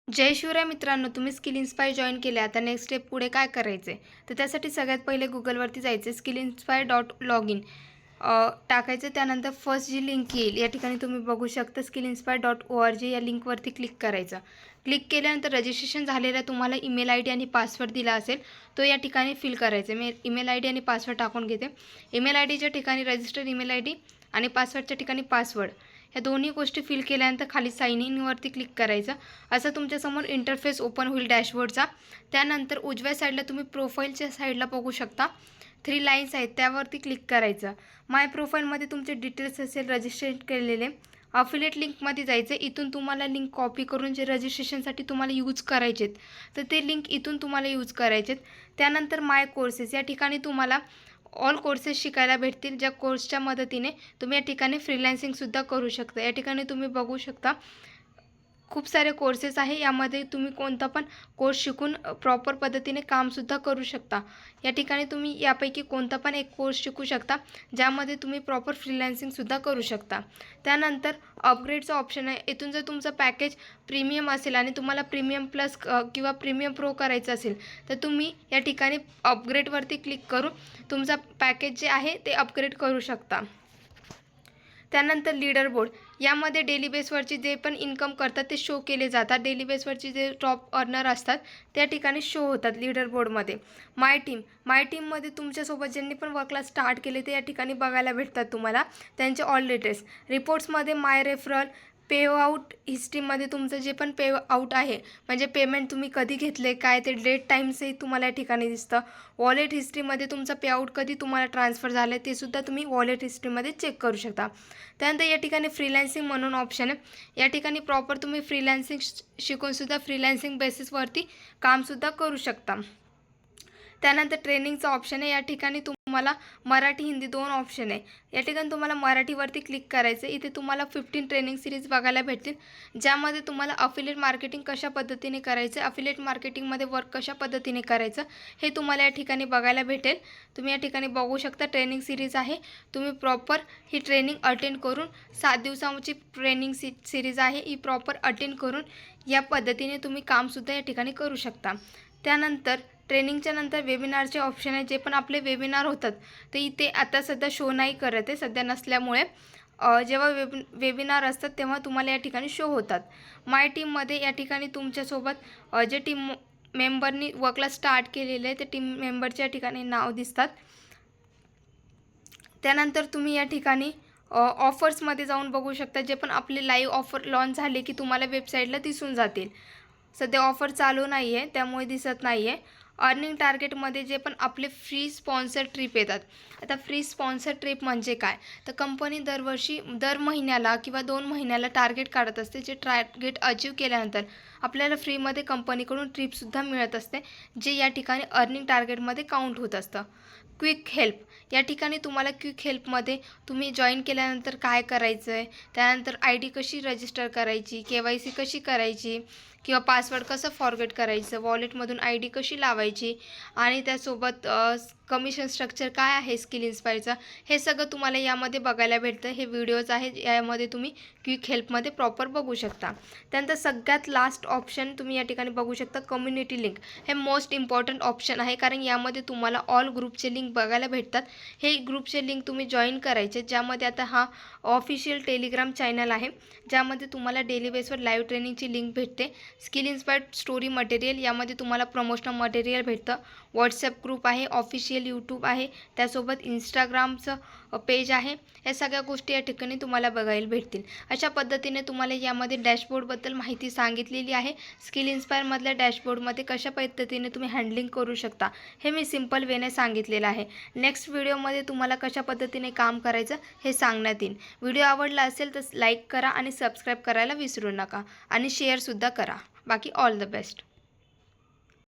जय शिवराय मित्रांनो, तुम्ही skill inspire join केले. आता नेक्स्ट स्टेप पुढे काय करायचं आहे? तर त्यासाठी सगळ्यात पहिले गुगलवरती जायचं आहे. skillinspire.login टाकायचं. त्यानंतर फर्स्ट जी लिंक येईल या ठिकाणी तुम्ही बघू शकता skillinspire.org या लिंकवरती क्लिक करायचं. क्लिक केल्यानंतर रजिस्ट्रेशन झालेला तुम्हाला ईमेल आय डी आणि पासवर्ड दिला असेल तो या ठिकाणी फिल करायचा. मी ईमेल आय डी आणि पासवर्ड टाकून घेते. ईमेल आय डीच्या ठिकाणी रजिस्टर्ड ईमेल आय डी आणि पासवर्डच्या ठिकाणी पासवर्ड ह्या दोन्ही गोष्टी फिल केल्यानंतर खाली साइन इनवरती क्लिक करायचं. असं तुमच्यासमोर इंटरफेस ओपन होईल डॅशबोर्डचा. त्यानंतर उजव्या साईडला तुम्ही प्रोफाईलच्या साईडला बघू शकता 3 लाईन्स आहेत, त्यावरती क्लिक करायचं. माय प्रोफाईलमध्ये तुमचे डिटेल्स असेल रजिस्ट्रेट केलेले. अफिलिएट लिंकमध्ये जायचं. इथून तुम्हाला लिंक कॉपी करून जे रजिस्ट्रेशनसाठी तुम्हाला यूज करायचेत तर ते लिंक इथून तुम्हाला यूज करायचेत. त्यानंतर माय कोर्सेस या ठिकाणी तुम्हाला ऑल कोर्सेस शिकायला भेटतील, ज्या कोर्सच्या मदतीने तुम्ही या ठिकाणी फ्रीलान्सिंगसुद्धा करू शकता. या ठिकाणी तुम्ही बघू शकता खूप सारे कोर्सेस आहे. यामध्ये तुम्ही कोणता पण कोर्स शिकून प्रॉपर पद्धतीने कामसुद्धा करू शकता. या ठिकाणी तुम्ही यापैकी कोणता पण एक कोर्स शिकू शकता, ज्यामध्ये तुम्ही प्रॉपर फ्रीलान्सिंगसुद्धा करू शकता. त्यानंतर अपग्रेडचा ऑप्शन आहे. इथून जर तुमचं पॅकेज प्रीमियम असेल आणि तुम्हाला प्रीमियम प्लस किंवा प्रीमियम प्रो करायचं असेल तर तुम्ही या ठिकाणी अपग्रेडवरती क्लिक करून तुमचा पॅकेज जे आहे ते अपग्रेड करू शकता. त्यानंतर लीडर बोर्ड यामध्ये डेली बेसवरची जे पण इन्कम करतात ते शो केले जातात. डेली बेसवरची जे टॉप अर्नर असतात त्या ठिकाणी शो होतात लीडर बोर्डमध्ये. माय टीममध्ये तुमच्यासोबत ज्यांनी पण वर्कला स्टार्ट केले ते या ठिकाणी बघायला भेटतात तुम्हाला त्यांचे ऑल डिटेल्स. रिपोर्ट्समध्ये माय रेफरल, पे आउट हिस्ट्रीमध्ये तुमचं जे पण पे आउट आहे म्हणजे पेमेंट तुम्ही कधी घेतले काय ते डेट टाईमसही तुम्हाला या ठिकाणी दिसतं. वॉलेट हिस्ट्रीमध्ये तुमचं पे आउट कधी तुम्हाला ट्रान्सफर झालं आहे ते सुद्धा तुम्ही वॉलेट हिस्ट्रीमध्ये चेक करू शकता. त्यानंतर या ठिकाणी फ्रीलान्सिंग म्हणून ऑप्शन आहे. या ठिकाणी प्रॉपर तुम्ही फ्रीलान्सिंग शिकूनसुद्धा फ्रीलान्सिंग बेसिसवरती कामसुद्धा करू शकता. त्यानंतर ट्रेनिंगचा ऑप्शन आहे. या ठिकाणी तुम्हाला मराठी हिंदी 2 ऑप्शन आहे. या ठिकाणी तुम्हाला मराठीवरती क्लिक करायचं. इथे तुम्हाला 15 ट्रेनिंग सिरीज बघायला भेटतील, ज्यामध्ये तुम्हाला अफिलिएट मार्केटिंग कशा पद्धतीने करायचं, अफिलिएट मार्केटिंगमध्ये वर्क कशा पद्धतीने करायचं हे तुम्हाला या ठिकाणी बघायला भेटेल. तुम्ही या ठिकाणी बघू शकता ट्रेनिंग सिरीज आहे. तुम्ही प्रॉपर ही ट्रेनिंग अटेंड करून 7 दिवसांची ट्रेनिंग सिरीज आहे ही प्रॉपर अटेंड करून या पद्धतीने तुम्ही कामसुद्धा या ठिकाणी करू शकता. त्यानंतर ट्रेनिंगच्या नंतर वेबिनारचे ऑप्शन आहे. जे पण आपले वेबिनार होतात ते इथे आता सध्या शो नाही करत आहे सध्या नसल्यामुळे. जेव्हा वेबिनार असतात तेव्हा तुम्हाला या ठिकाणी शो होतात. माय टीममध्ये या ठिकाणी तुमच्यासोबत जे टीम मेंबरनी वर्कला स्टार्ट केलेले आहे ते टीम मेंबरच्या ठिकाणी नाव दिसतात. त्यानंतर तुम्ही या ठिकाणी ऑफर्समध्ये जाऊन बघू शकता. जे पण आपले लाईव्ह ऑफर लॉन्च झाले की तुम्हाला वेबसाईटला दिसून जातील. सध्या ऑफर चालू नाही आहे त्यामुळे दिसत नाही आहे. अर्निंग टार्गेटमध्ये जे पण आपले फ्री स्पॉन्सर ट्रिप येतात. आता फ्री स्पॉन्सर ट्रिप म्हणजे काय, तर कंपनी दरवर्षी दर महिन्याला किंवा 2 महिन्याला टार्गेट काढत असते. जे टार्गेट अचीव केल्यानंतर आपल्याला फ्रीमध्ये कंपनीकडून ट्रिपसुद्धा मिळत असते, जे या ठिकाणी अर्निंग टार्गेटमध्ये काउंट होत असतं. क्विक हेल्प या ठिकाणी तुम्हाला क्विक हेल्पमध्ये तुम्ही जॉईन केल्यानंतर काय करायचं आहे, त्यानंतर ID कशी रजिस्टर करायची, KYC कशी करायची किंवा पासवर्ड कसं फॉरगेट करायचं, वॉलेटमधून ID कशी लावायची आणि त्यासोबत कमिशन स्ट्रक्चर काय आहे स्किल इन्स्पायरचं हे सगळं तुम्हाला यामध्ये बघायला भेटतं. हे व्हिडिओज आहेत यामध्ये तुम्ही क्विक हेल्पमध्ये प्रॉपर बघू शकता. त्यानंतर सगळ्यात लास्ट ऑप्शन तुम्ही या ठिकाणी बघू शकता कम्युनिटी लिंक. हे मोस्ट इम्पॉर्टंट ऑप्शन आहे कारण यामध्ये तुम्हाला ऑल ग्रुपचे लिंक बघायला भेटतात. हे ग्रुपचे लिंक तुम्ही जॉईन करायचे, ज्यामध्ये आता हा ऑफिशियल टेलिग्राम चॅनल आहे ज्यामध्ये तुम्हाला डेली बेसवर लाईव्ह ट्रेनिंगची लिंक भेटते. स्किल इन्स्पायर्ड स्टोरी मटेरियल यामध्ये तुम्हाला प्रमोशनल मटेरियल भेटतं. व्हॉट्सॲप ग्रुप आहे, ऑफिशियल यूट्यूब आहे, त्यासोबत इंस्टाग्रामचं पेज आहे. या सगळ्या गोष्टी या ठिकाणी तुम्हाला बघायला भेटतील. अशा पद्धतीने तुम्हाला यामध्ये डॅशबोर्डबद्दल माहिती सांगितलेली आहे. स्किल इन्स्पायरमधल्या डॅशबोर्डमध्ये कशा पद्धतीने तुम्ही हँडलिंग करू शकता हे मी सिम्पल वेने सांगितलेलं आहे. नेक्स्ट व्हिडिओमध्ये तुम्हाला कशा पद्धतीने काम करायचं हे सांगण्यात येईल. व्हिडिओ आवडला असेल तर लाईक करा आणि सबस्क्राईब करायला विसरू नका आणि शेअरसुद्धा करा. बाकी ऑल द बेस्ट.